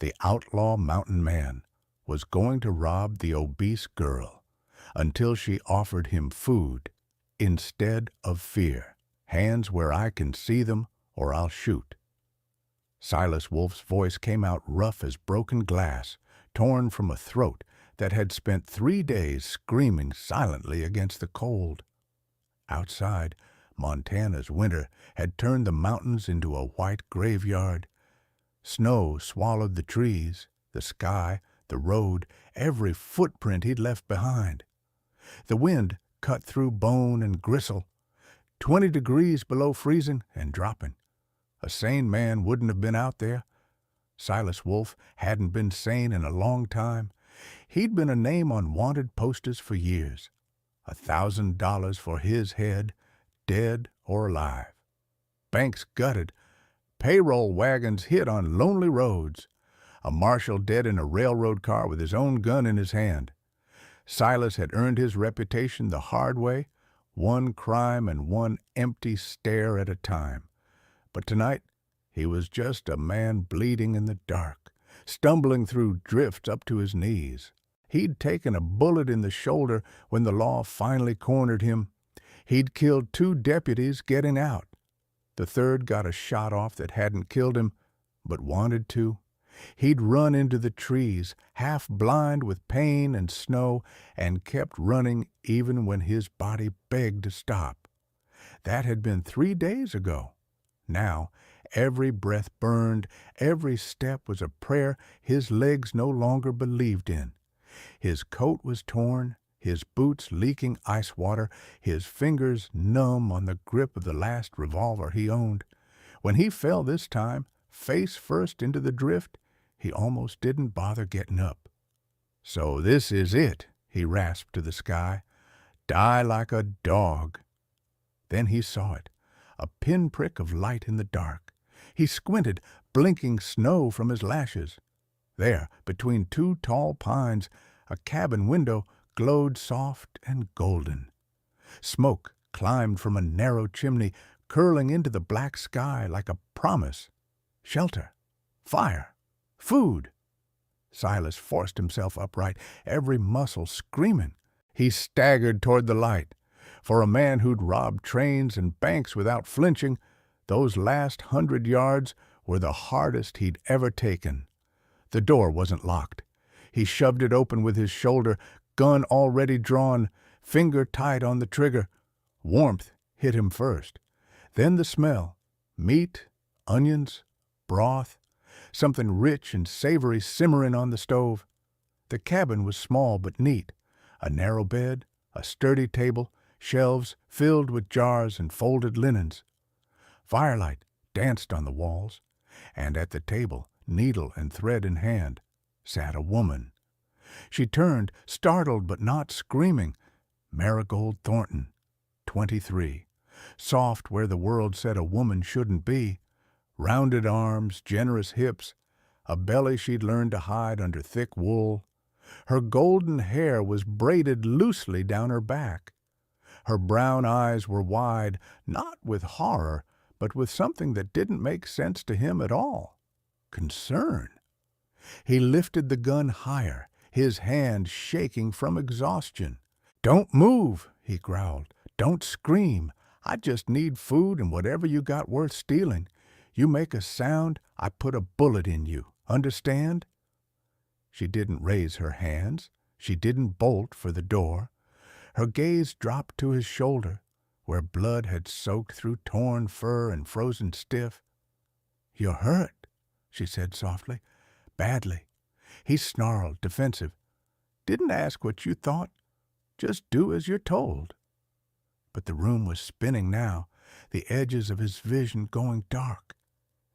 the outlaw mountain man, was going to rob the obese girl until she offered him food instead of fear. Hands where I can see them, or I'll shoot. Silas Wolf's voice came out rough as broken glass, torn from a throat that had spent 3 days screaming silently against the cold. Outside, Montana's winter had turned the mountains into a white graveyard. Snow swallowed the trees, the sky, the road, every footprint he'd left behind. The wind cut through bone and gristle, 20 degrees below freezing and dropping. A sane man wouldn't have been out there. Silas Wolf hadn't been sane in a long time. He'd been a name on wanted posters for years. $1,000 for his head, dead or alive. Banks gutted. Payroll wagons hit on lonely roads. A marshal dead in a railroad car with his own gun in his hand. Silas had earned his reputation the hard way, one crime and one empty stare at a time. But tonight, he was just a man bleeding in the dark, stumbling through drifts up to his knees. He'd taken a bullet in the shoulder when the law finally cornered him. He'd killed 2 deputies getting out. The third got a shot off that hadn't killed him, but wanted to. He'd run into the trees, half blind with pain and snow, and kept running even when his body begged to stop. That had been 3 days ago. Now, every breath burned, every step was a prayer his legs no longer believed in. His coat was torn, his boots leaking ice water, his fingers numb on the grip of the last revolver he owned. When he fell this time, face first into the drift, he almost didn't bother getting up. "So this is it," he rasped to the sky. "Die like a dog." Then he saw it, a pinprick of light in the dark. He squinted, blinking snow from his lashes. There, between 2 tall pines, a cabin window glowed soft and golden. Smoke climbed from a narrow chimney, curling into the black sky like a promise. Shelter, fire, food. Silas forced himself upright, every muscle screaming. He staggered toward the light. For a man who'd robbed trains and banks without flinching, those last 100 yards were the hardest he'd ever taken. The door wasn't locked. He shoved it open with his shoulder, gun already drawn, finger tight on the trigger. Warmth hit him first. Then the smell. Meat, onions, broth, something rich and savory simmering on the stove. The cabin was small but neat. A narrow bed, a sturdy table, shelves filled with jars and folded linens. Firelight danced on the walls, and at the table, needle and thread in hand, sat a woman. She turned, startled but not screaming. Marigold Thornton, 23. Soft where the world said a woman shouldn't be. Rounded arms, generous hips, a belly she'd learned to hide under thick wool. Her golden hair was braided loosely down her back. Her brown eyes were wide, not with horror, but with something that didn't make sense to him at all. Concern. He lifted the gun higher, his hand shaking from exhaustion. "Don't move," he growled. "Don't scream. I just need food and whatever you got worth stealing. You make a sound, I put a bullet in you. Understand?" She didn't raise her hands. She didn't bolt for the door. Her gaze dropped to his shoulder, where blood had soaked through torn fur and frozen stiff. "You're hurt," she said softly. "Badly." He snarled, defensive. "Didn't ask what you thought. Just do as you're told." But the room was spinning now, the edges of his vision going dark.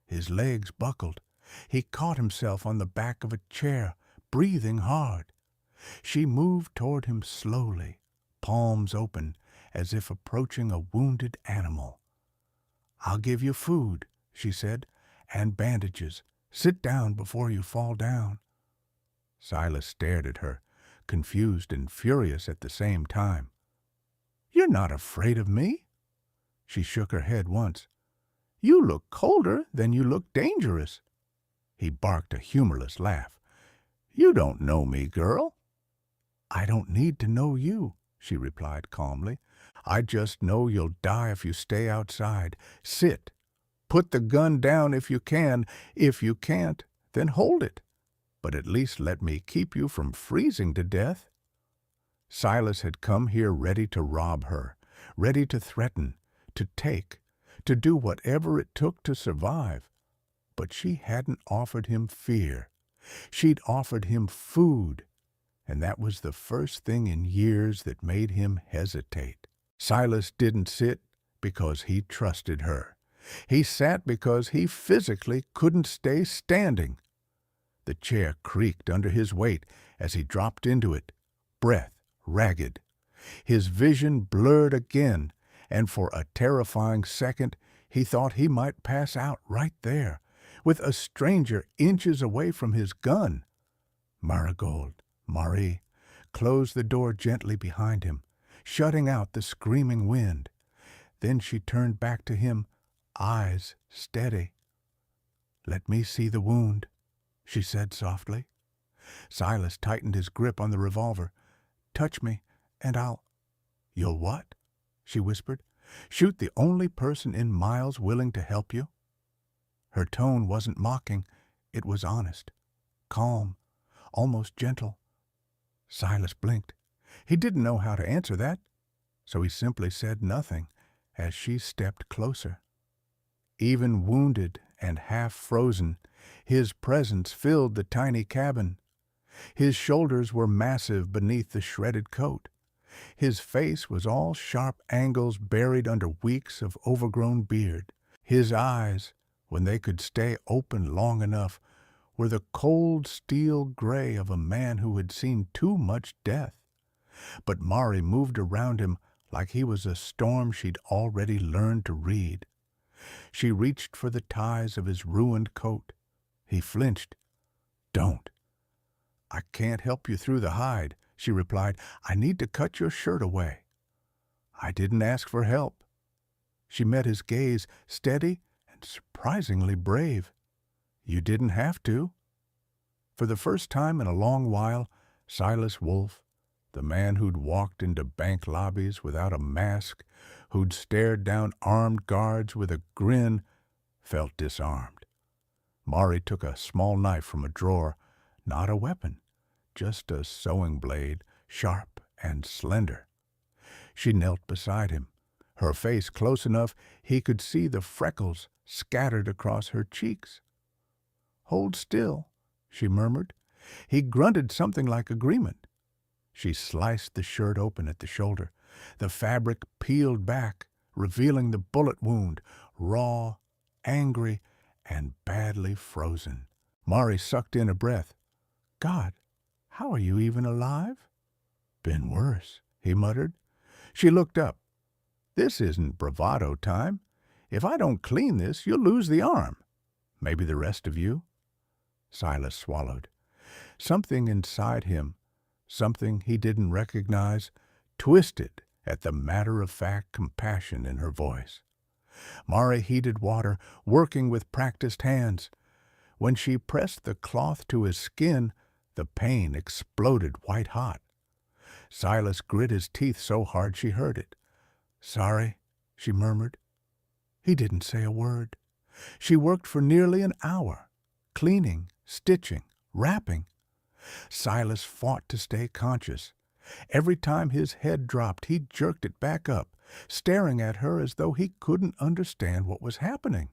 His legs buckled. He caught himself on the back of a chair, breathing hard. She moved toward him slowly, palms open, as if approaching a wounded animal. "I'll give you food," she said, "and bandages. Sit down before you fall down." Silas stared at her, confused and furious at the same time. "You're not afraid of me?" She shook her head once. "You look colder than you look dangerous." He barked a humorless laugh. "You don't know me, girl." "I don't need to know you," she replied calmly. "I just know you'll die if you stay outside. Sit. Put the gun down if you can. If you can't, then hold it. But at least let me keep you from freezing to death." Silas had come here ready to rob her, ready to threaten, to take, to do whatever it took to survive. But she hadn't offered him fear. She'd offered him food, and that was the first thing in years that made him hesitate. Silas didn't sit because he trusted her. He sat because he physically couldn't stay standing. The chair creaked under his weight as he dropped into it, breath ragged. His vision blurred again, and for a terrifying second he thought he might pass out right there, with a stranger inches away from his gun. Marie, closed the door gently behind him, shutting out the screaming wind. Then she turned back to him, eyes steady. "Let me see the wound," she said softly. Silas tightened his grip on the revolver. "Touch me, and I'll—" "You'll what?" she whispered. "Shoot the only person in miles willing to help you?" Her tone wasn't mocking. It was honest, calm, almost gentle. Silas blinked. He didn't know how to answer that, so he simply said nothing as she stepped closer. Even wounded and half frozen, his presence filled the tiny cabin. His shoulders were massive beneath the shredded coat. His face was all sharp angles buried under weeks of overgrown beard. His eyes, when they could stay open long enough, were the cold steel gray of a man who had seen too much death. But Mari moved around him like he was a storm she'd already learned to read. She reached for the ties of his ruined coat. He flinched. "Don't." "I can't help you through the hide," she replied. "I need to cut your shirt away." "I didn't ask for help." She met his gaze, steady and surprisingly brave. "You didn't have to." For the first time in a long while, Silas Wolfe, the man who'd walked into bank lobbies without a mask, who'd stared down armed guards with a grin, felt disarmed. Mari took a small knife from a drawer, not a weapon, just a sewing blade, sharp and slender. She knelt beside him, her face close enough he could see the freckles scattered across her cheeks. "Hold still," she murmured. He grunted something like agreement. She sliced the shirt open at the shoulder. The fabric peeled back, revealing the bullet wound, raw, angry, and badly frozen. Mari sucked in a breath. "God, how are you even alive?" "Been worse," he muttered. She looked up. "This isn't bravado time. If I don't clean this, you'll lose the arm. Maybe the rest of you." Silas swallowed. Something inside him, something he didn't recognize, twisted at the matter-of-fact compassion in her voice. Mari heated water, working with practiced hands. When she pressed the cloth to his skin, the pain exploded white-hot. Silas grit his teeth so hard she heard it. "Sorry," she murmured. He didn't say a word. She worked for nearly an hour, cleaning, stitching, wrapping. Silas fought to stay conscious. Every time his head dropped, he jerked it back up, staring at her as though he couldn't understand what was happening.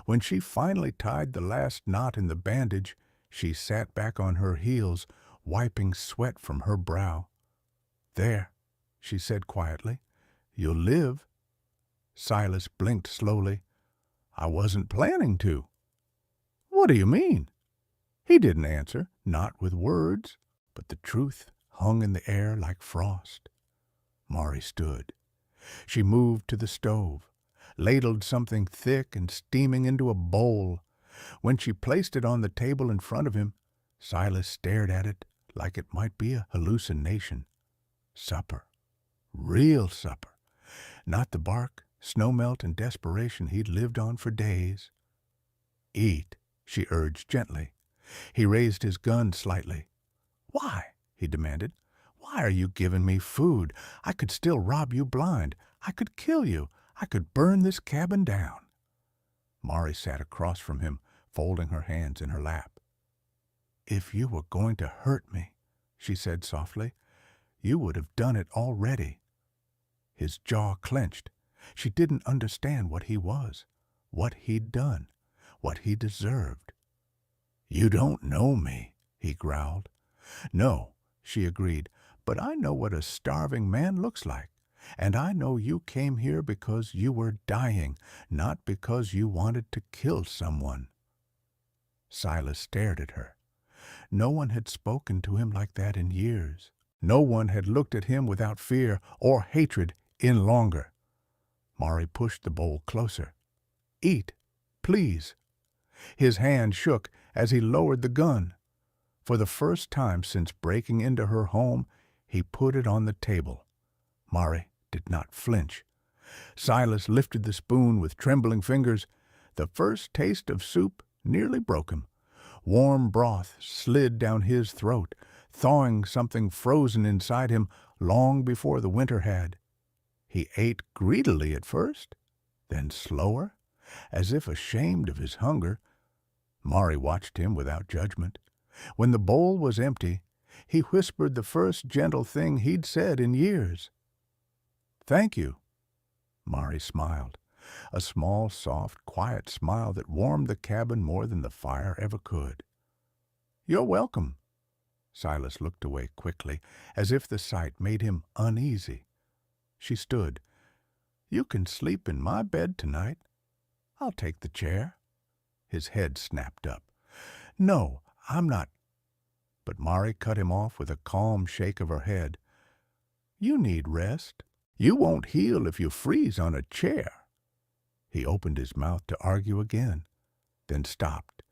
When she finally tied the last knot in the bandage, she sat back on her heels, wiping sweat from her brow. "There," she said quietly. "You'll live." Silas blinked slowly. "I wasn't planning to." "What do you mean?" He didn't answer, not with words, but the truth hung in the air like frost. Mari stood. She moved to the stove, ladled something thick and steaming into a bowl. When she placed it on the table in front of him, Silas stared at it like it might be a hallucination. Supper. Real supper. Not the bark, snowmelt, and desperation he'd lived on for days. "Eat," she urged gently. He raised his gun slightly. "Why?" he demanded. "Why are you giving me food? I could still rob you blind. I could kill you. I could burn this cabin down." Mari sat across from him, folding her hands in her lap. "If you were going to hurt me," she said softly, "you would have done it already." His jaw clenched. She didn't understand what he was, what he'd done, what he deserved. "You don't know me," he growled. "No," she agreed, "but I know what a starving man looks like. And I know you came here because you were dying, not because you wanted to kill someone." Silas stared at her. No one had spoken to him like that in years. No one had looked at him without fear or hatred in longer. Mari pushed the bowl closer. "Eat, please." His hand shook as he lowered the gun. For the first time since breaking into her home, he put it on the table. Mari did not flinch. Silas lifted the spoon with trembling fingers. The first taste of soup nearly broke him. Warm broth slid down his throat, thawing something frozen inside him long before the winter had. He ate greedily at first, then slower, as if ashamed of his hunger. Mari watched him without judgment. When the bowl was empty, he whispered the first gentle thing he'd said in years. "Thank you." Mari smiled, a small, soft, quiet smile that warmed the cabin more than the fire ever could. "You're welcome." Silas looked away quickly, as if the sight made him uneasy. She stood. "You can sleep in my bed tonight. I'll take the chair." His head snapped up. "No, I'm not." But Mari cut him off with a calm shake of her head. "You need rest. You won't heal if you freeze on a chair." He opened his mouth to argue again, then stopped,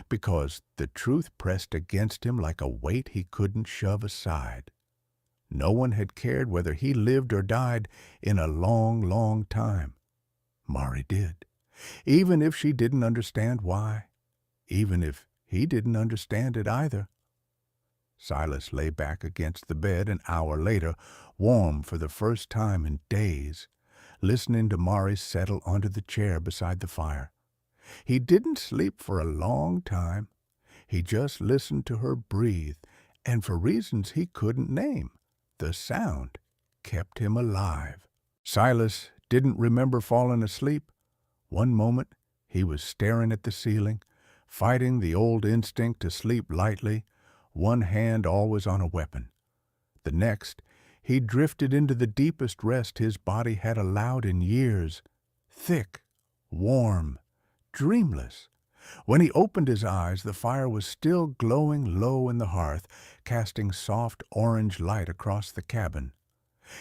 because the truth pressed against him like a weight he couldn't shove aside. No one had cared whether he lived or died in a long, long time. Mari did, even if she didn't understand why, even if he didn't understand it either. Silas lay back against the bed an hour later, warm for the first time in days, listening to Mari settle onto the chair beside the fire. He didn't sleep for a long time. He just listened to her breathe, and for reasons he couldn't name, the sound kept him alive. Silas didn't remember falling asleep. One moment he was staring at the ceiling, fighting the old instinct to sleep lightly, one hand always on a weapon. The next, he drifted into the deepest rest his body had allowed in years, thick, warm, dreamless. When he opened his eyes, the fire was still glowing low in the hearth, casting soft orange light across the cabin.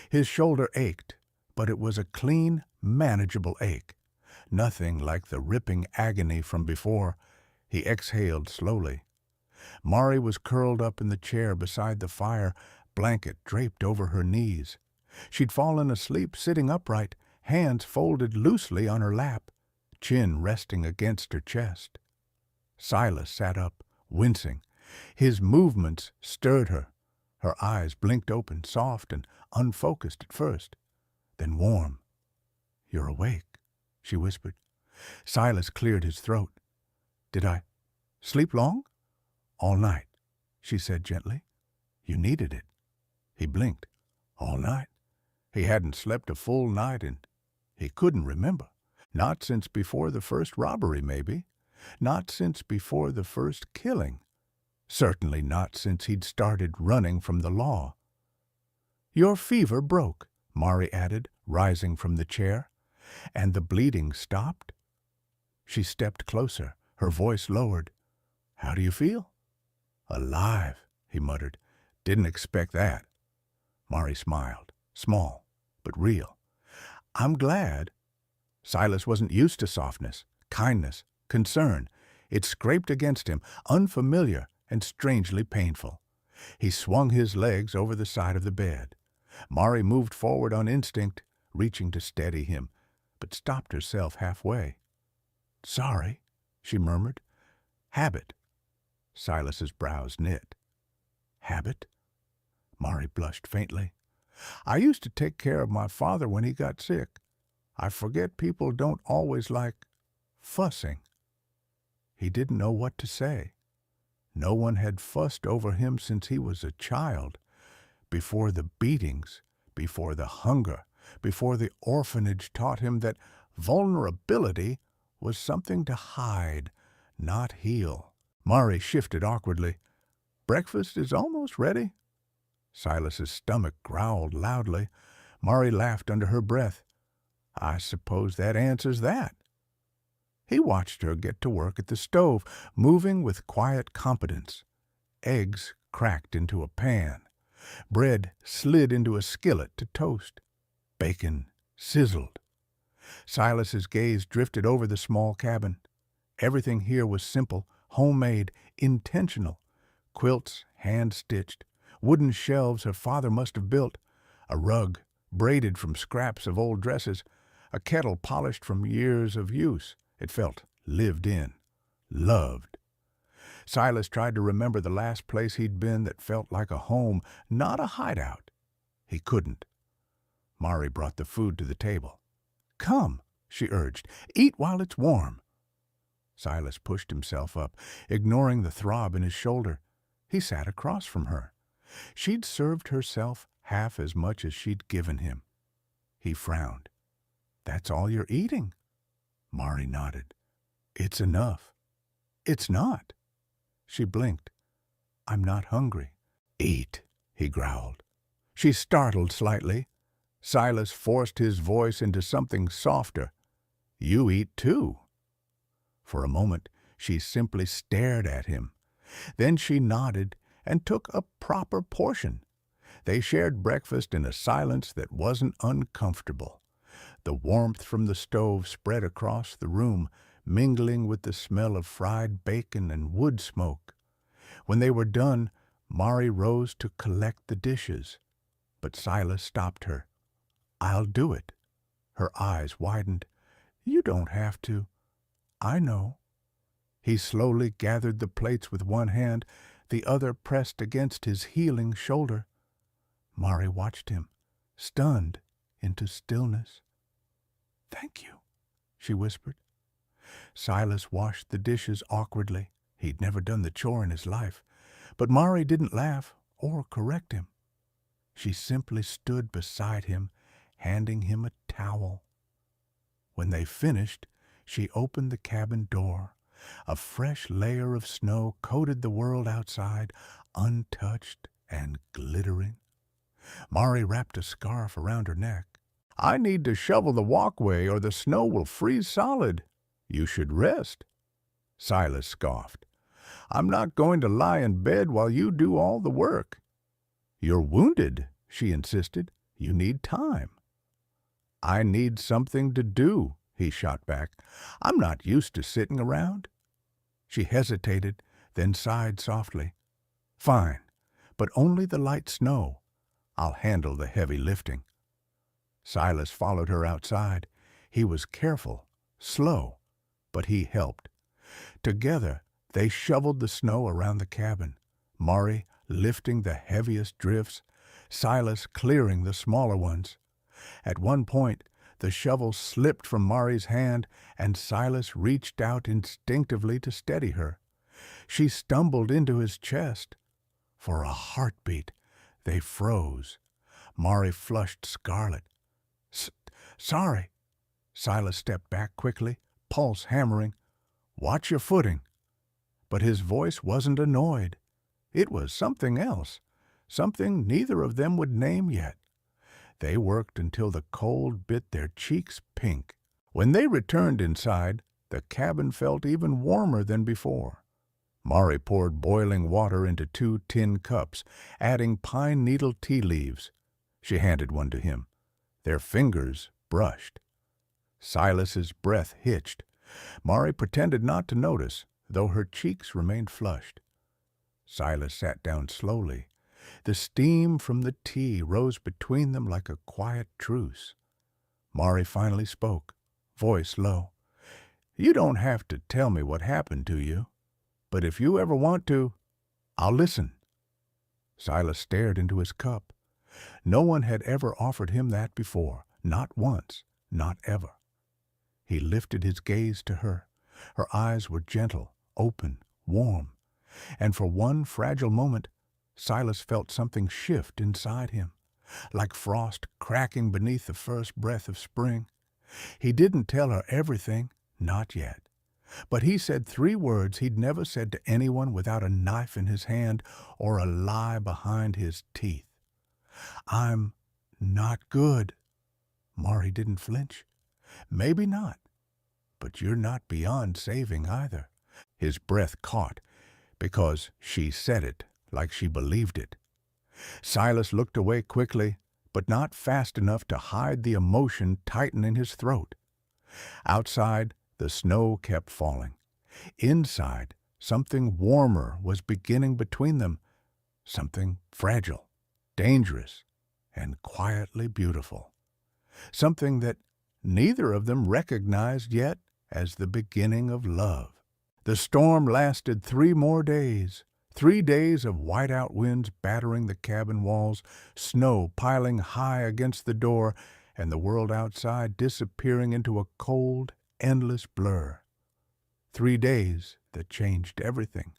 His shoulder ached, but it was a clean, manageable ache. Nothing like the ripping agony from before. He exhaled slowly. Mari was curled up in the chair beside the fire, blanket draped over her knees. She'd fallen asleep sitting upright, hands folded loosely on her lap, chin resting against her chest. Silas sat up, wincing. His movements stirred her. Her eyes blinked open, soft and unfocused at first, then warm. "You're awake," she whispered. Silas cleared his throat. "Did I sleep long?" "All night," she said gently. "You needed it." He blinked. All night? He hadn't slept a full night and he couldn't remember. Not since before the first robbery, maybe. Not since before the first killing. Certainly not since he'd started running from the law. "Your fever broke," Mari added, rising from the chair. "And the bleeding stopped?" She stepped closer, her voice lowered. "How do you feel?" "Alive," he muttered. "Didn't expect that." Mari smiled, small, but real. "I'm glad." Silas wasn't used to softness, kindness, concern. It scraped against him, unfamiliar and strangely painful. He swung his legs over the side of the bed. Mari moved forward on instinct, reaching to steady him, but stopped herself halfway. "Sorry," she murmured. Habit. Silas's brows knit. Habit? Mari blushed faintly. I used to take care of my father when he got sick. I forget people don't always like fussing. He didn't know what to say. No one had fussed over him since he was a child, before the beatings, before the hunger, before the orphanage taught him that vulnerability was something to hide, not heal. Mari shifted awkwardly. Breakfast is almost ready. Silas's stomach growled loudly. Mari laughed under her breath. I suppose that answers that. He watched her get to work at the stove, moving with quiet competence. Eggs cracked into a pan. Bread slid into a skillet to toast. Bacon sizzled. Silas's gaze drifted over the small cabin. Everything here was simple, homemade, intentional. Quilts hand-stitched, wooden shelves her father must have built, a rug braided from scraps of old dresses, a kettle polished from years of use. It felt lived in, loved. Silas tried to remember the last place he'd been that felt like a home, not a hideout. He couldn't. Mari brought the food to the table. Come, she urged, eat while it's warm. Silas pushed himself up, ignoring the throb in his shoulder. He sat across from her. She'd served herself half as much as she'd given him. He frowned. That's all you're eating? Mari nodded. It's enough. It's not. She blinked. I'm not hungry. Eat, he growled. She startled slightly. Silas forced his voice into something softer. You eat too. For a moment, she simply stared at him. Then she nodded and took a proper portion. They shared breakfast in a silence that wasn't uncomfortable. The warmth from the stove spread across the room, mingling with the smell of fried bacon and wood smoke. When they were done, Mari rose to collect the dishes. But Silas stopped her. I'll do it. Her eyes widened. You don't have to. I know. He slowly gathered the plates with one hand, the other pressed against his healing shoulder. Mari watched him, stunned into stillness. Thank you, she whispered. Silas washed the dishes awkwardly. He'd never done the chore in his life. But Mari didn't laugh or correct him. She simply stood beside him, handing him a towel. When they finished, she opened the cabin door. A fresh layer of snow coated the world outside, untouched and glittering. Mari wrapped a scarf around her neck. I need to shovel the walkway or the snow will freeze solid. You should rest. Silas scoffed. I'm not going to lie in bed while you do all the work. You're wounded, she insisted. You need time. I need something to do, he shot back. I'm not used to sitting around. She hesitated, then sighed softly. Fine, but only the light snow. I'll handle the heavy lifting. Silas followed her outside. He was careful, slow, but he helped. Together, they shoveled the snow around the cabin, Mari lifting the heaviest drifts, Silas clearing the smaller ones. At one point, the shovel slipped from Mari's hand, and Silas reached out instinctively to steady her. She stumbled into his chest. For a heartbeat, they froze. Mari flushed scarlet. Sorry. Silas stepped back quickly, pulse hammering. Watch your footing. But his voice wasn't annoyed. It was something else, something neither of them would name yet. They worked until the cold bit their cheeks pink. When they returned inside, the cabin felt even warmer than before. Mari poured boiling water into 2 tin cups, adding pine needle tea leaves. She handed one to him. Their fingers brushed. Silas's breath hitched. Mari pretended not to notice, though her cheeks remained flushed. Silas sat down slowly. The steam from the tea rose between them like a quiet truce. Mari finally spoke, voice low. You don't have to tell me what happened to you. But if you ever want to, I'll listen." Silas stared into his cup. No one had ever offered him that before, not once, not ever. He lifted his gaze to her. Her eyes were gentle, open, warm, and for one fragile moment, Silas felt something shift inside him, like frost cracking beneath the first breath of spring. He didn't tell her everything, not yet. But he said 3 words he'd never said to anyone without a knife in his hand or a lie behind his teeth. "I'm not good." Mari didn't flinch. "Maybe not, but you're not beyond saving either." His breath caught because she said it like she believed it. Silas looked away quickly, but not fast enough to hide the emotion tightening his throat. Outside, the snow kept falling. Inside, something warmer was beginning between them, something fragile, dangerous, and quietly beautiful. Something that neither of them recognized yet as the beginning of love. The storm lasted 3 more days. 3 days of whiteout winds battering the cabin walls, snow piling high against the door, and the world outside disappearing into a cold, endless blur. 3 days that changed everything.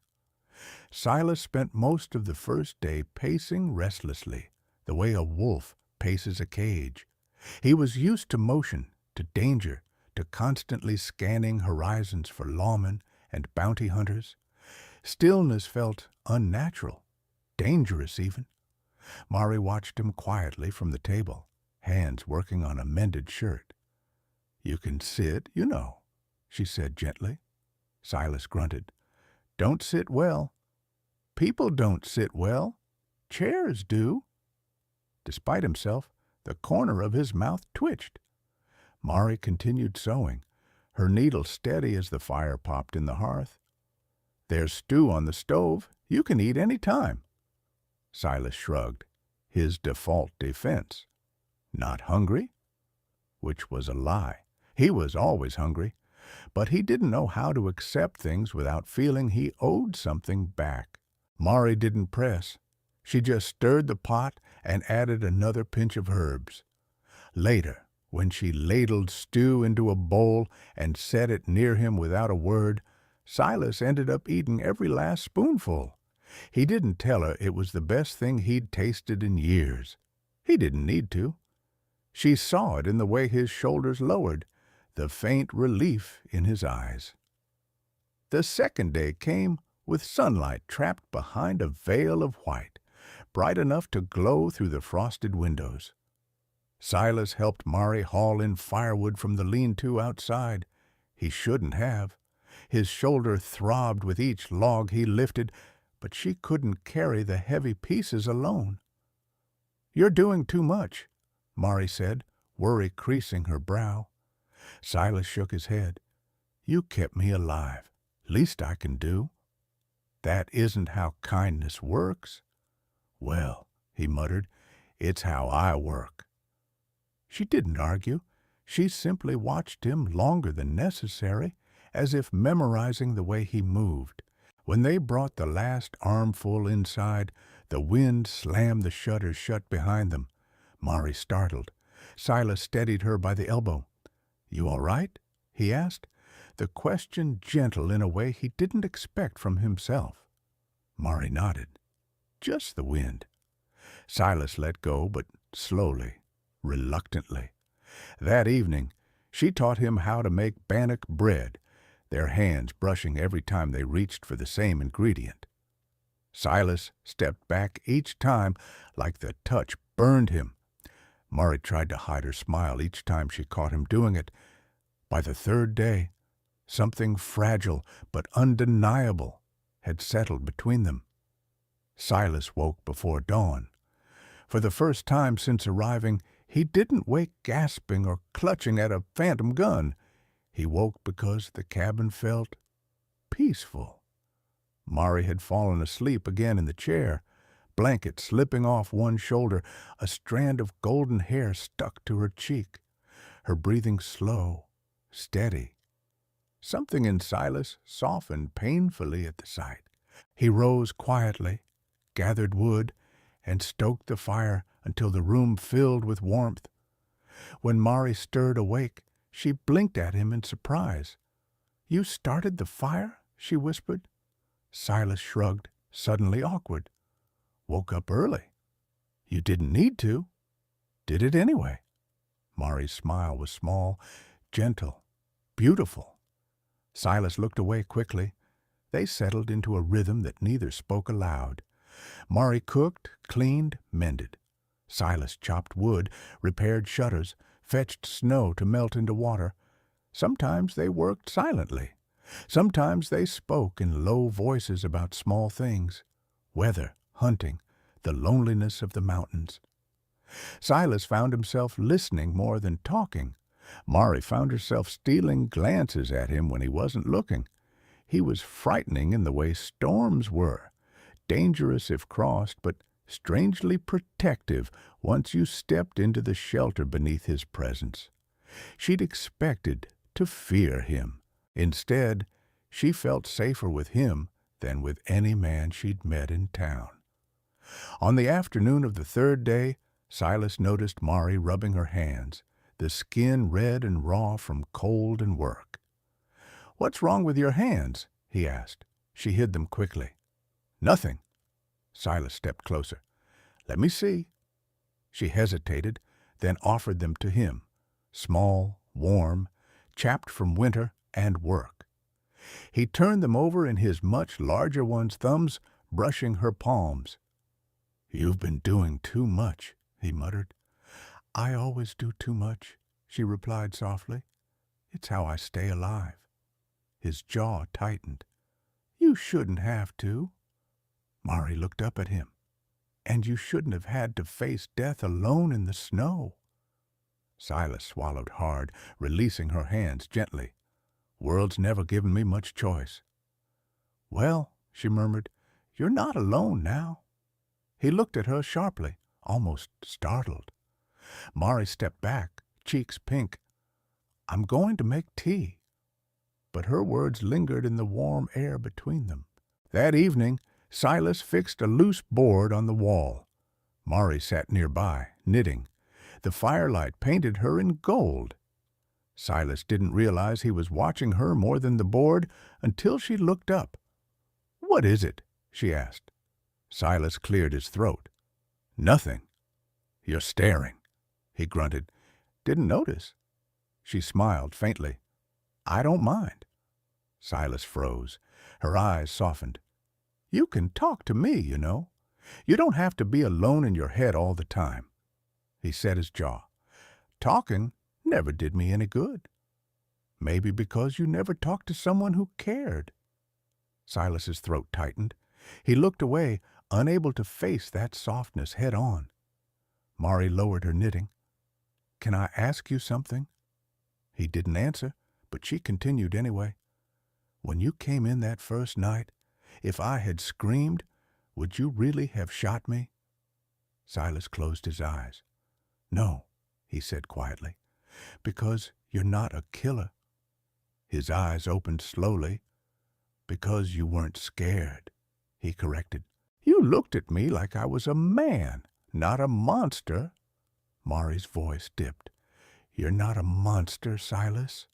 Silas spent most of the first day pacing restlessly, the way a wolf paces a cage. He was used to motion, to danger, to constantly scanning horizons for lawmen and bounty hunters. Stillness felt unnatural, dangerous even. Mari watched him quietly from the table, hands working on a mended shirt. "You can sit, you know," she said gently. Silas grunted. "Don't sit well." "People don't sit well. Chairs do." Despite himself, the corner of his mouth twitched. Mari continued sewing, her needle steady as the fire popped in the hearth. "There's stew on the stove. You can eat any time." Silas shrugged, his default defense. Not hungry? Which was a lie. He was always hungry, but he didn't know how to accept things without feeling he owed something back. Mari didn't press. She just stirred the pot and added another pinch of herbs. Later, when she ladled stew into a bowl and set it near him without a word, Silas ended up eating every last spoonful. He didn't tell her it was the best thing he'd tasted in years. He didn't need to. She saw it in the way his shoulders lowered, the faint relief in his eyes. The second day came with sunlight trapped behind a veil of white, bright enough to glow through the frosted windows. Silas helped Mari haul in firewood from the lean-to outside. He shouldn't have. His shoulder throbbed with each log he lifted, but she couldn't carry the heavy pieces alone. "You're doing too much," Mari said, worry creasing her brow. Silas shook his head. "You kept me alive. Least I can do." "That isn't how kindness works." "Well," he muttered, "it's how I work." She didn't argue. She simply watched him longer than necessary, as if memorizing the way he moved. When they brought the last armful inside, the wind slammed the shutters shut behind them. Mari startled. Silas steadied her by the elbow. "You all right?" he asked, the question gentle in a way he didn't expect from himself. Mari nodded. "Just the wind." Silas let go, but slowly, reluctantly. That evening, she taught him how to make bannock bread, their hands brushing every time they reached for the same ingredient. Silas stepped back each time like the touch burned him. Mari tried to hide her smile each time she caught him doing it. By the third day, something fragile but undeniable had settled between them. Silas woke before dawn. For the first time since arriving, he didn't wake gasping or clutching at a phantom gun. He woke because the cabin felt peaceful. Mari had fallen asleep again in the chair, blanket slipping off one shoulder, a strand of golden hair stuck to her cheek, her breathing slow, steady. Something in Silas softened painfully at the sight. He rose quietly, gathered wood, and stoked the fire until the room filled with warmth. When Mari stirred awake, she blinked at him in surprise. "You started the fire?" she whispered. Silas shrugged, suddenly awkward. "Woke up early. You didn't need to. Did it anyway." Mari's smile was small, gentle, beautiful. Silas looked away quickly. They settled into a rhythm that neither spoke aloud. Mari cooked, cleaned, mended. Silas chopped wood, repaired shutters, fetched snow to melt into water. Sometimes they worked silently. Sometimes they spoke in low voices about small things, weather, hunting, the loneliness of the mountains. Silas found himself listening more than talking. Mari found herself stealing glances at him when he wasn't looking. He was frightening in the way storms were, dangerous if crossed, but strangely protective once you stepped into the shelter beneath his presence. She'd expected to fear him. Instead, she felt safer with him than with any man she'd met in town. On the afternoon of the third day, Silas noticed Mari rubbing her hands, the skin red and raw from cold and work. "What's wrong with your hands?" he asked. She hid them quickly. "Nothing." Silas stepped closer. "Let me see." She hesitated, then offered them to him, small, warm, chapped from winter and work. He turned them over in his much larger one's thumbs, brushing her palms. "You've been doing too much," he muttered. "I always do too much," she replied softly. "It's how I stay alive." His jaw tightened. "You shouldn't have to." Mari looked up at him. "And you shouldn't have had to face death alone in the snow." Silas swallowed hard, releasing her hands gently. "World's never given me much choice." "Well," she murmured, "you're not alone now." He looked at her sharply, almost startled. Mari stepped back, cheeks pink. "I'm going to make tea." But her words lingered in the warm air between them. That evening, Silas fixed a loose board on the wall. Mari sat nearby, knitting. The firelight painted her in gold. Silas didn't realize he was watching her more than the board until she looked up. "What is it?" she asked. Silas cleared his throat. "Nothing." "You're staring," he grunted. "Didn't notice." She smiled faintly. "I don't mind." Silas froze. Her eyes softened. "You can talk to me, you know. You don't have to be alone in your head all the time." He set his jaw. "Talking never did me any good." "Maybe because you never talked to someone who cared." Silas's throat tightened. He looked away, unable to face that softness head on. Mari lowered her knitting. "Can I ask you something?" He didn't answer, but she continued anyway. "When you came in that first night, if I had screamed, would you really have shot me?" Silas closed his eyes. "No," he said quietly, "because you're not a killer." His eyes opened slowly. "Because you weren't scared," he corrected. "You looked at me like I was a man, not a monster." Mari's voice dipped. "You're not a monster, Silas."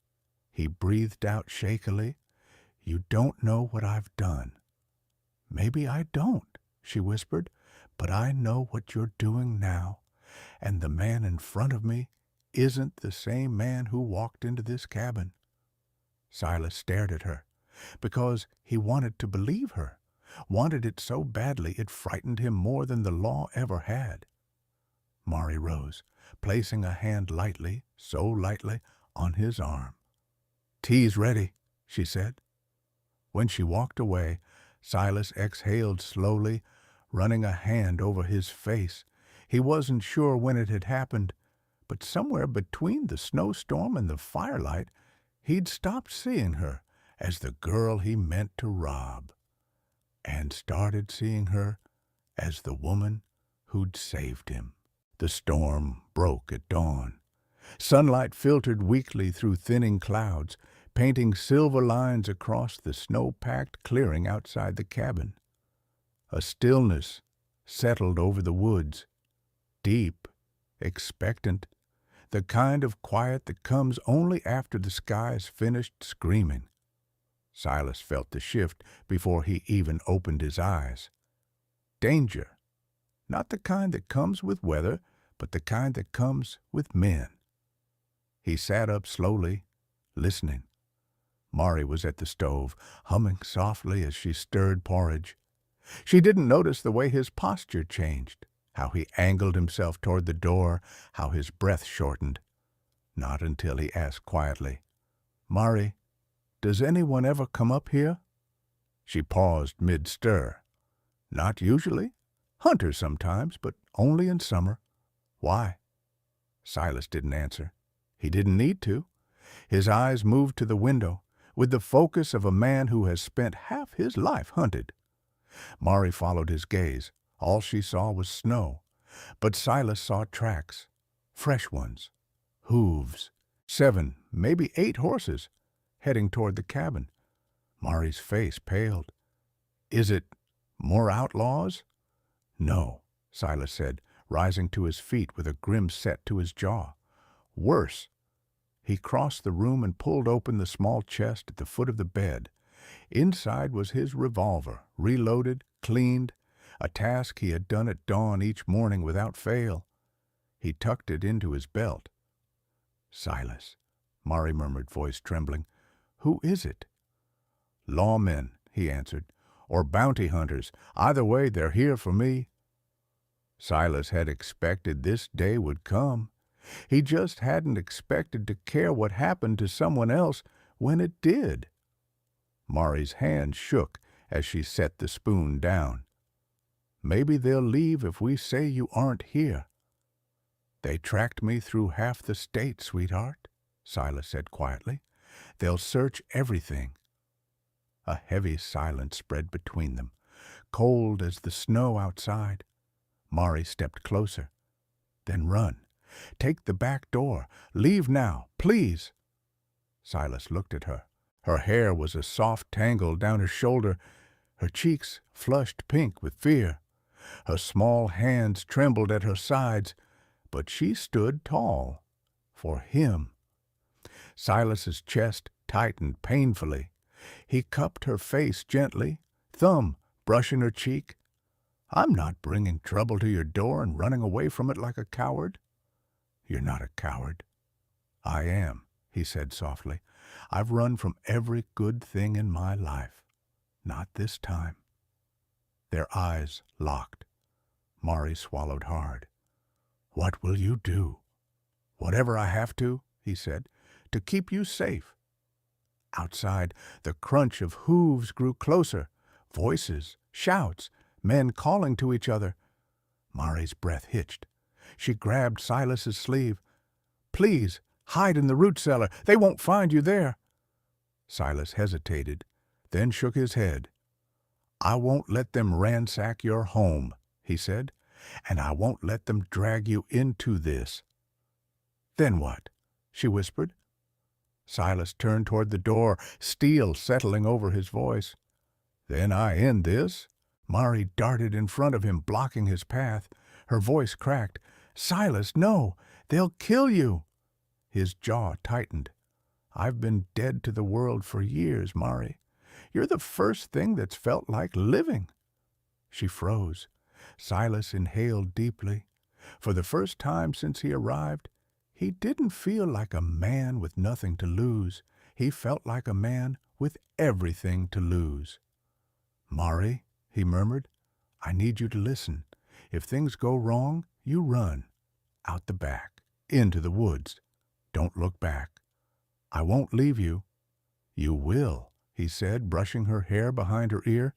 He breathed out shakily. "You don't know what I've done." "Maybe I don't," she whispered, "but I know what you're doing now, and the man in front of me isn't the same man who walked into this cabin." Silas stared at her, because he wanted to believe her, wanted it so badly it frightened him more than the law ever had. Mari rose, placing a hand lightly, so lightly, on his arm. "Tea's ready," she said. When she walked away, Silas exhaled slowly, running a hand over his face. He wasn't sure when it had happened, but somewhere between the snowstorm and the firelight, he'd stopped seeing her as the girl he meant to rob, and started seeing her as the woman who'd saved him. The storm broke at dawn. Sunlight filtered weakly through thinning clouds, painting silver lines across the snow-packed clearing outside the cabin. A stillness settled over the woods, deep, expectant, the kind of quiet that comes only after the sky's finished screaming. Silas felt the shift before he even opened his eyes. Danger, not the kind that comes with weather, but the kind that comes with men. He sat up slowly, listening. Mari was at the stove, humming softly as she stirred porridge. She didn't notice the way his posture changed, how he angled himself toward the door, how his breath shortened. Not until he asked quietly, "Mari, does anyone ever come up here?" She paused mid-stir. "Not usually. Hunters sometimes, but only in summer." "Why?" Silas didn't answer. He didn't need to. His eyes moved to the window, with the focus of a man who has spent half his life hunted. Mari followed his gaze. All she saw was snow. But Silas saw tracks, fresh ones, hooves, 7, maybe 8 horses, heading toward the cabin. Mari's face paled. "Is it more outlaws?" "No," Silas said, rising to his feet with a grim set to his jaw. "Worse." He crossed the room and pulled open the small chest at the foot of the bed. Inside was his revolver, reloaded, cleaned, a task he had done at dawn each morning without fail. He tucked it into his belt. "Silas," Mari murmured, voice trembling. "Who is it?" "Lawmen," he answered, "or bounty hunters. Either way, they're here for me." Silas had expected this day would come. He just hadn't expected to care what happened to someone else when it did. Mari's hand shook as she set the spoon down. "Maybe they'll leave if we say you aren't here." "They tracked me through half the state, sweetheart," Silas said quietly. "They'll search everything." A heavy silence spread between them, cold as the snow outside. Mari stepped closer. "Then run. Take the back door. Leave now, please." Silas looked at her. Her hair was a soft tangle down her shoulder, her cheeks flushed pink with fear. Her small hands trembled at her sides, but she stood tall. For him. Silas's chest tightened painfully. He cupped her face gently, thumb brushing her cheek. "I'm not bringing trouble to your door and running away from it like a coward." "You're not a coward." "I am," he said softly. "I've run from every good thing in my life. Not this time." Their eyes locked. Mari swallowed hard. "What will you do?" "Whatever I have to," he said, "to keep you safe." Outside, the crunch of hooves grew closer. Voices, shouts, men calling to each other. Mari's breath hitched. She grabbed Silas's sleeve. "Please, hide in the root cellar. They won't find you there." Silas hesitated, then shook his head. "I won't let them ransack your home," he said, "and I won't let them drag you into this." "Then what?" she whispered. Silas turned toward the door, steel settling over his voice. "Then I end this." Mari darted in front of him, blocking his path. Her voice cracked. "Silas, no! They'll kill you!" His jaw tightened. "I've been dead to the world for years, Mari. You're the first thing that's felt like living." She froze. Silas inhaled deeply. For the first time since he arrived, he didn't feel like a man with nothing to lose. He felt like a man with everything to lose. "Mari," he murmured, "I need you to listen. If things go wrong, you run. Out the back. Into the woods. Don't look back. I won't leave you." "You will," he said, brushing her hair behind her ear,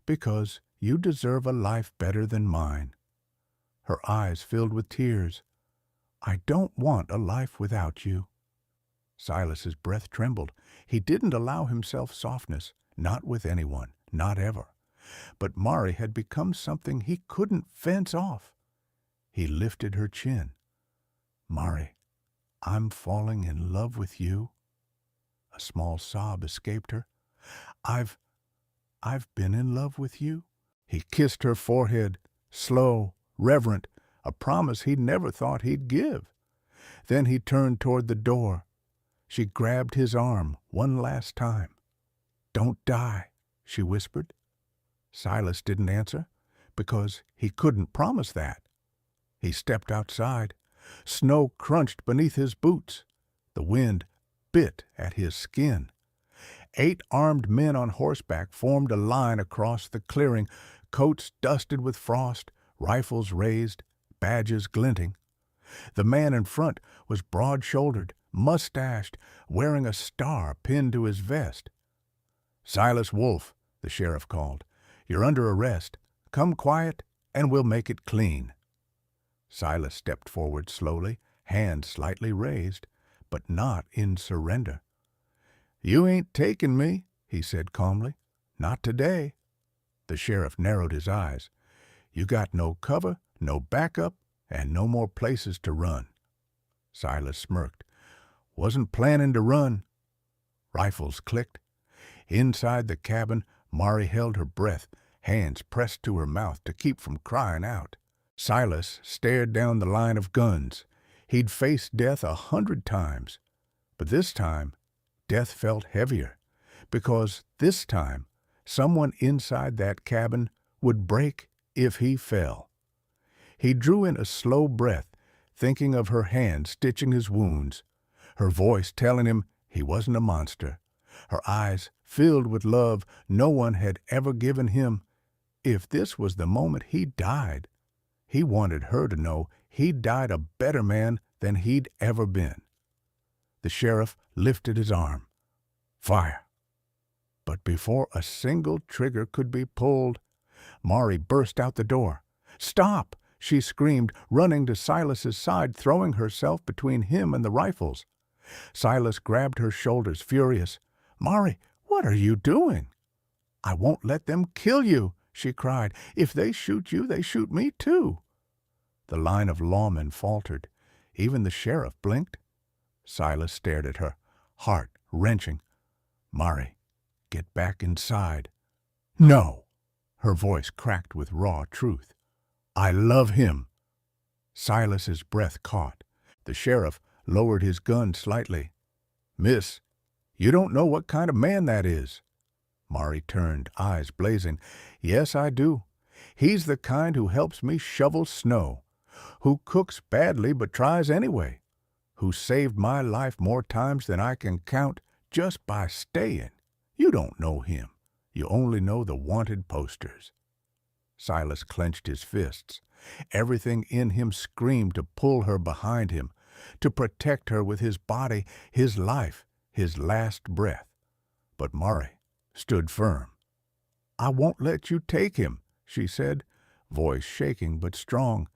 "because you deserve a life better than mine." Her eyes filled with tears. "I don't want a life without you." Silas's breath trembled. He didn't allow himself softness, not with anyone, not ever. But Mari had become something he couldn't fence off. He lifted her chin. "Mari, I'm falling in love with you." A small sob escaped her. I've been in love with you. He kissed her forehead, slow, reverent, a promise he never thought he'd give. Then he turned toward the door. She grabbed his arm one last time. Don't die, she whispered. Silas didn't answer, because he couldn't promise that. He stepped outside. Snow crunched beneath his boots. The wind bit at his skin. 8 armed men on horseback formed a line across the clearing, coats dusted with frost, rifles raised, badges glinting. The man in front was broad-shouldered, mustached, wearing a star pinned to his vest. "Silas Wolf," the sheriff called. "You're under arrest. Come quiet, and we'll make it clean." Silas stepped forward slowly, hands slightly raised, but not in surrender. "You ain't taking me," he said calmly. "Not today." The sheriff narrowed his eyes. "You got no cover, no backup, and no more places to run." Silas smirked. "Wasn't planning to run." Rifles clicked. Inside the cabin, Mari held her breath, hands pressed to her mouth to keep from crying out. Silas stared down the line of guns. He'd faced death 100 times, but this time, death felt heavier, because this time, someone inside that cabin would break if he fell. He drew in a slow breath, thinking of her hand stitching his wounds, her voice telling him he wasn't a monster, her eyes filled with love no one had ever given him. If this was the moment he died, he wanted her to know he'd died a better man than he'd ever been. The sheriff lifted his arm. "Fire!" But before a single trigger could be pulled, Mari burst out the door. "Stop!" she screamed, running to Silas's side, throwing herself between him and the rifles. Silas grabbed her shoulders, furious. "Mari, what are you doing?" "I won't let them kill you," she cried. "If they shoot you, they shoot me too." The line of lawmen faltered. Even the sheriff blinked. Silas stared at her, heart wrenching. "Mari, get back inside." "No!" Her voice cracked with raw truth. "I love him." Silas's breath caught. The sheriff lowered his gun slightly. "Miss, you don't know what kind of man that is." Mari turned, eyes blazing. "Yes, I do. He's the kind who helps me shovel snow, who cooks badly but tries anyway, who saved my life more times than I can count just by staying. You don't know him. You only know the wanted posters." Silas clenched his fists. Everything in him screamed to pull her behind him, to protect her with his body, his life, his last breath. But Mari stood firm. "I won't let you take him," she said, voice shaking but strong.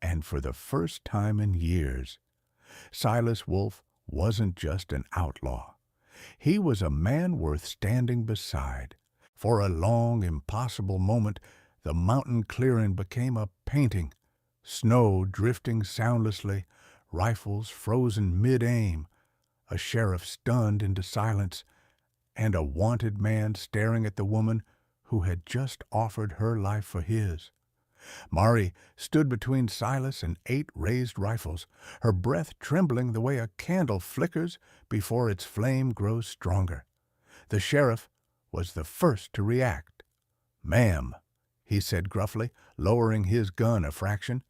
And for the first time in years, Silas Wolf wasn't just an outlaw. He was a man worth standing beside. For a long, impossible moment, the mountain clearing became a painting. Snow drifting soundlessly, rifles frozen mid-aim, a sheriff stunned into silence, and a wanted man staring at the woman who had just offered her life for his. Mari stood between Silas and 8 raised rifles, her breath trembling the way a candle flickers before its flame grows stronger. The sheriff was the first to react. "Ma'am," he said gruffly, lowering his gun a fraction,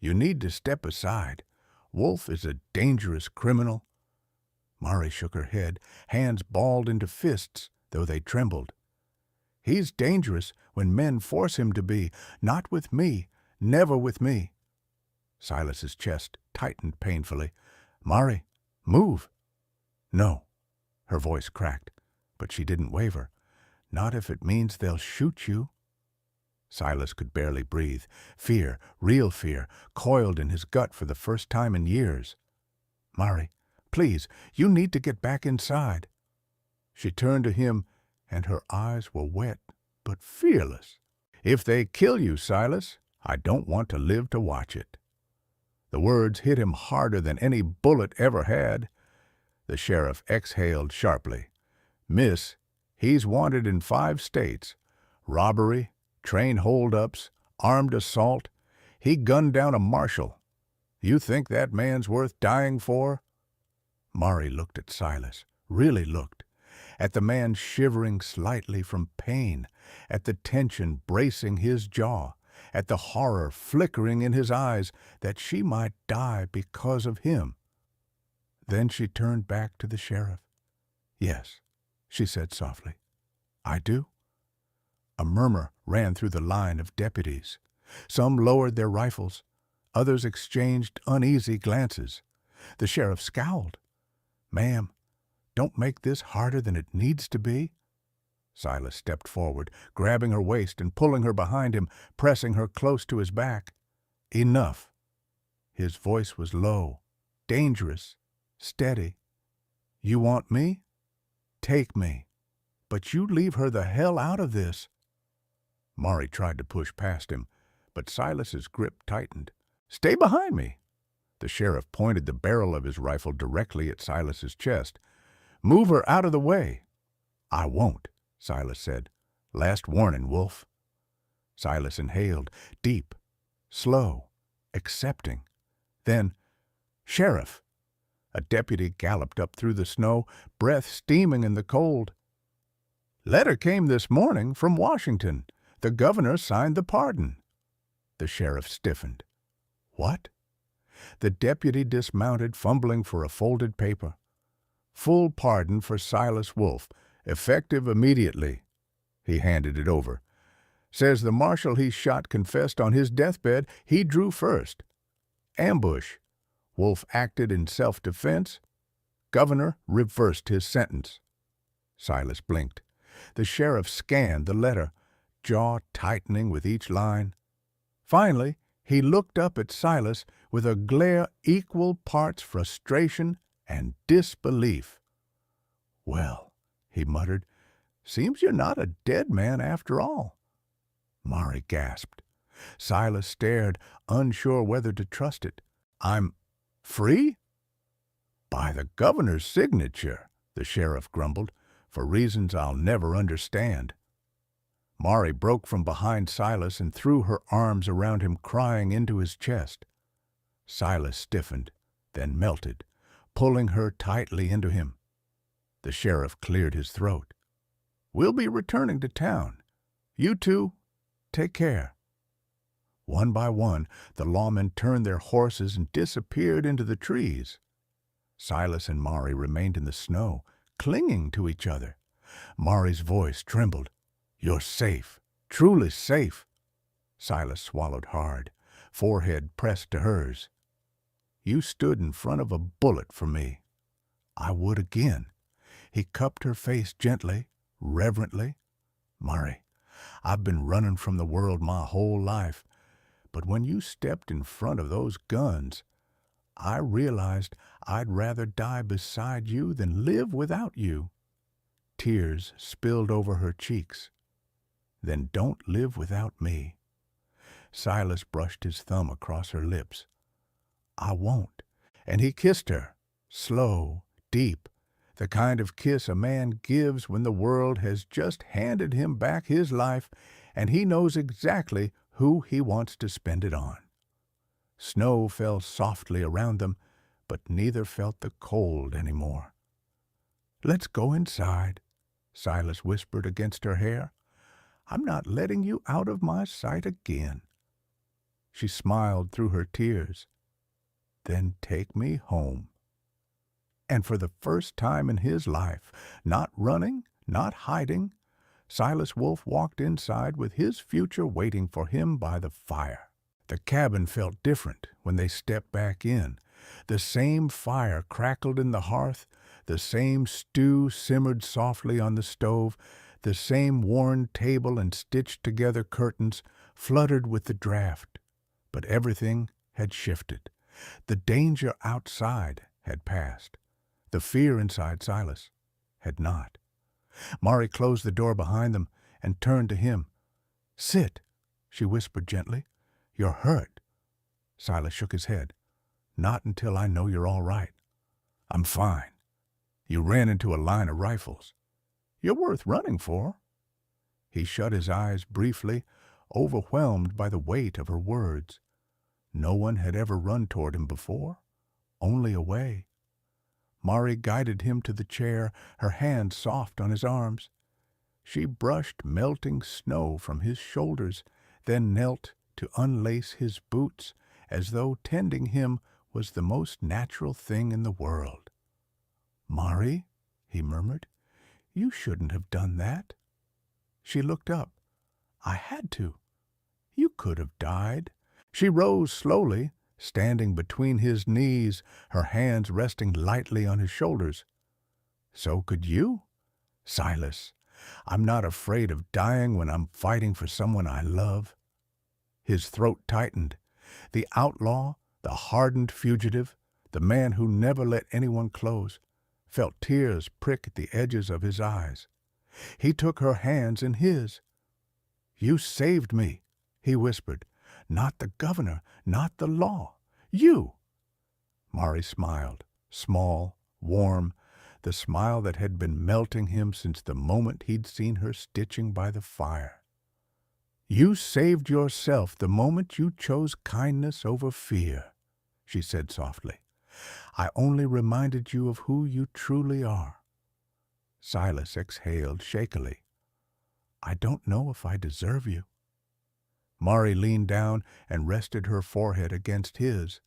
"you need to step aside. Wolf is a dangerous criminal." Mari shook her head, hands balled into fists, though they trembled. "He's dangerous when men force him to be. Not with me. Never with me." Silas's chest tightened painfully. "Mari, move." "No." Her voice cracked, but she didn't waver. "Not if it means they'll shoot you." Silas could barely breathe. Fear, real fear, coiled in his gut for the first time in years. "Mari, please, you need to get back inside." She turned to him, and her eyes were wet but fearless. "If they kill you, Silas, I don't want to live to watch it." The words hit him harder than any bullet ever had. The sheriff exhaled sharply. Miss, he's wanted in 5 states. Robbery, train holdups, armed assault. He gunned down a marshal. You think that man's worth dying for? Mari looked at Silas, really looked, at the man shivering slightly from pain, at the tension bracing his jaw, at the horror flickering in his eyes that she might die because of him. Then she turned back to the sheriff. Yes, she said softly. I do. A murmur ran through the line of deputies. Some lowered their rifles. Others exchanged uneasy glances. The sheriff scowled. Ma'am, don't make this harder than it needs to be. Silas stepped forward, grabbing her waist and pulling her behind him, pressing her close to his back. Enough. His voice was low, dangerous, steady. You want me? Take me. But you leave her the hell out of this. Mari tried to push past him, but Silas's grip tightened. Stay behind me. The sheriff pointed the barrel of his rifle directly at Silas's chest. Move her out of the way. I won't, Silas said. Last warning, Wolf. Silas inhaled, deep, slow, accepting. Then, Sheriff. A deputy galloped up through the snow, breath steaming in the cold. Letter came this morning from Washington. The governor signed the pardon. The sheriff stiffened. What? The deputy dismounted, fumbling for a folded paper. Full pardon for Silas Wolf, effective immediately. He handed it over. Says the marshal he shot confessed on his deathbed he drew first. Ambush. Wolf acted in self-defense. Governor reversed his sentence. Silas blinked. The sheriff scanned the letter, jaw tightening with each line. Finally, he looked up at Silas with a glare equal parts frustration and disbelief. Well, he muttered, seems you're not a dead man after all. Mari gasped. Silas stared, unsure whether to trust it. I'm free? By the governor's signature, the sheriff grumbled, for reasons I'll never understand. Mari broke from behind Silas and threw her arms around him, crying into his chest. Silas stiffened, then melted, pulling her tightly into him. The sheriff cleared his throat. We'll be returning to town. You two, take care. One by one, the lawmen turned their horses and disappeared into the trees. Silas and Mari remained in the snow, clinging to each other. Mari's voice trembled. You're safe, truly safe. Silas swallowed hard, forehead pressed to hers. You stood in front of a bullet for me. I would again. He cupped her face gently, reverently. Mari, I've been running from the world my whole life, but when you stepped in front of those guns, I realized I'd rather die beside you than live without you. Tears spilled over her cheeks. Then don't live without me. Silas brushed his thumb across her lips. I won't. And he kissed her, slow, deep, the kind of kiss a man gives when the world has just handed him back his life and he knows exactly who he wants to spend it on. Snow fell softly around them, but neither felt the cold any more. Let's go inside, Silas whispered against her hair. I'm not letting you out of my sight again. She smiled through her tears. Then take me home. And for the first time in his life, not running, not hiding, Silas Wolf walked inside with his future waiting for him by the fire. The cabin felt different when they stepped back in. The same fire crackled in the hearth, the same stew simmered softly on the stove, the same worn table and stitched-together curtains fluttered with the draft. But everything had shifted. The danger outside had passed. The fear inside Silas had not. Mari closed the door behind them and turned to him. Sit, she whispered gently. You're hurt. Silas shook his head. Not until I know you're all right. I'm fine. You ran into a line of rifles. You're worth running for." He shut his eyes briefly, overwhelmed by the weight of her words. No one had ever run toward him before, only away. Mari guided him to the chair, her hand soft on his arms. She brushed melting snow from his shoulders, then knelt to unlace his boots, as though tending him was the most natural thing in the world. "Mari," he murmured, "you shouldn't have done that." She looked up. "I had to. You could have died." She rose slowly, standing between his knees, her hands resting lightly on his shoulders. "So could you, Silas. I'm not afraid of dying when I'm fighting for someone I love." His throat tightened. The outlaw, the hardened fugitive, the man who never let anyone close, felt tears prick at the edges of his eyes. He took her hands in his. "You saved me," he whispered. "Not the governor, not the law. You!" Mari smiled, small, warm, the smile that had been melting him since the moment he'd seen her stitching by the fire. "You saved yourself the moment you chose kindness over fear," she said softly. "I only reminded you of who you truly are." Silas exhaled shakily. "I don't know if I deserve you." Mari leaned down and rested her forehead against his.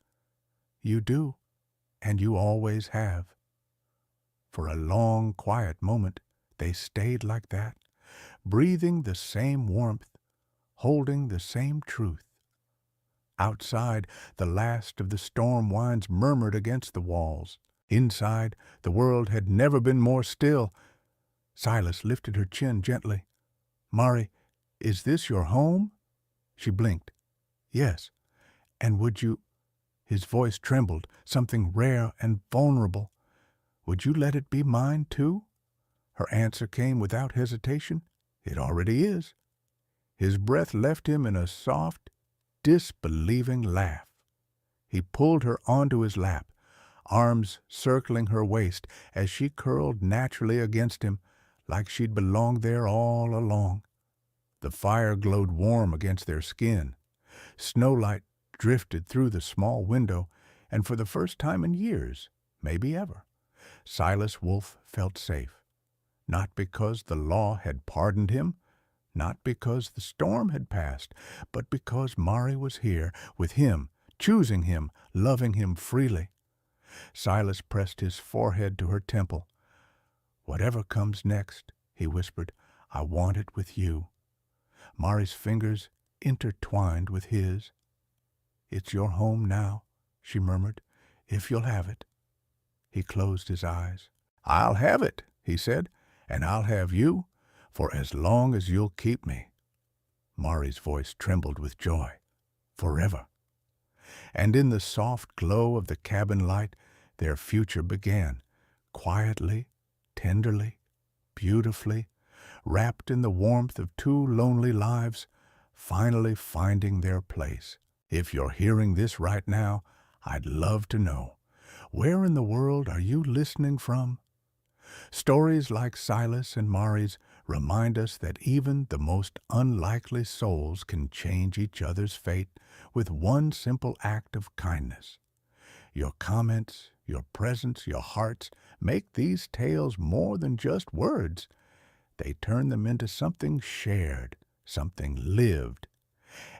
"You do, and you always have." For a long, quiet moment, they stayed like that, breathing the same warmth, holding the same truth. Outside, the last of the storm winds murmured against the walls. Inside, the world had never been more still. Silas lifted her chin gently. "Mari, is this your home?" She blinked. "Yes. And would you—" His voice trembled, something rare and vulnerable. "Would you let it be mine, too?" Her answer came without hesitation. "It already is." His breath left him in a soft, disbelieving laugh. He pulled her onto his lap, arms circling her waist as she curled naturally against him, like she'd belonged there all along. The fire glowed warm against their skin. Snowlight drifted through the small window, and for the first time in years, maybe ever, Silas Wolfe felt safe. Not because the law had pardoned him, not because the storm had passed, but because Mari was here, with him, choosing him, loving him freely. Silas pressed his forehead to her temple. "Whatever comes next," he whispered, "I want it with you." Mari's fingers intertwined with his. "It's your home now," she murmured, "if you'll have it." He closed his eyes. "I'll have it," he said, "and I'll have you for as long as you'll keep me." Mari's voice trembled with joy. "Forever." And in the soft glow of the cabin light, their future began, quietly, tenderly, beautifully, wrapped in the warmth of two lonely lives, finally finding their place. If you're hearing this right now, I'd love to know, where in the world are you listening from? Stories like Silas and Mari's remind us that even the most unlikely souls can change each other's fate with one simple act of kindness. Your comments, your presence, your hearts make these tales more than just words. They turn them into something shared, something lived.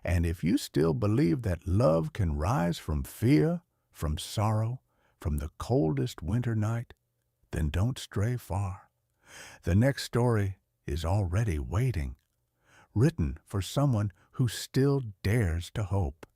And if you still believe that love can rise from fear, from sorrow, from the coldest winter night, then don't stray far. The next story is already waiting, written for someone who still dares to hope.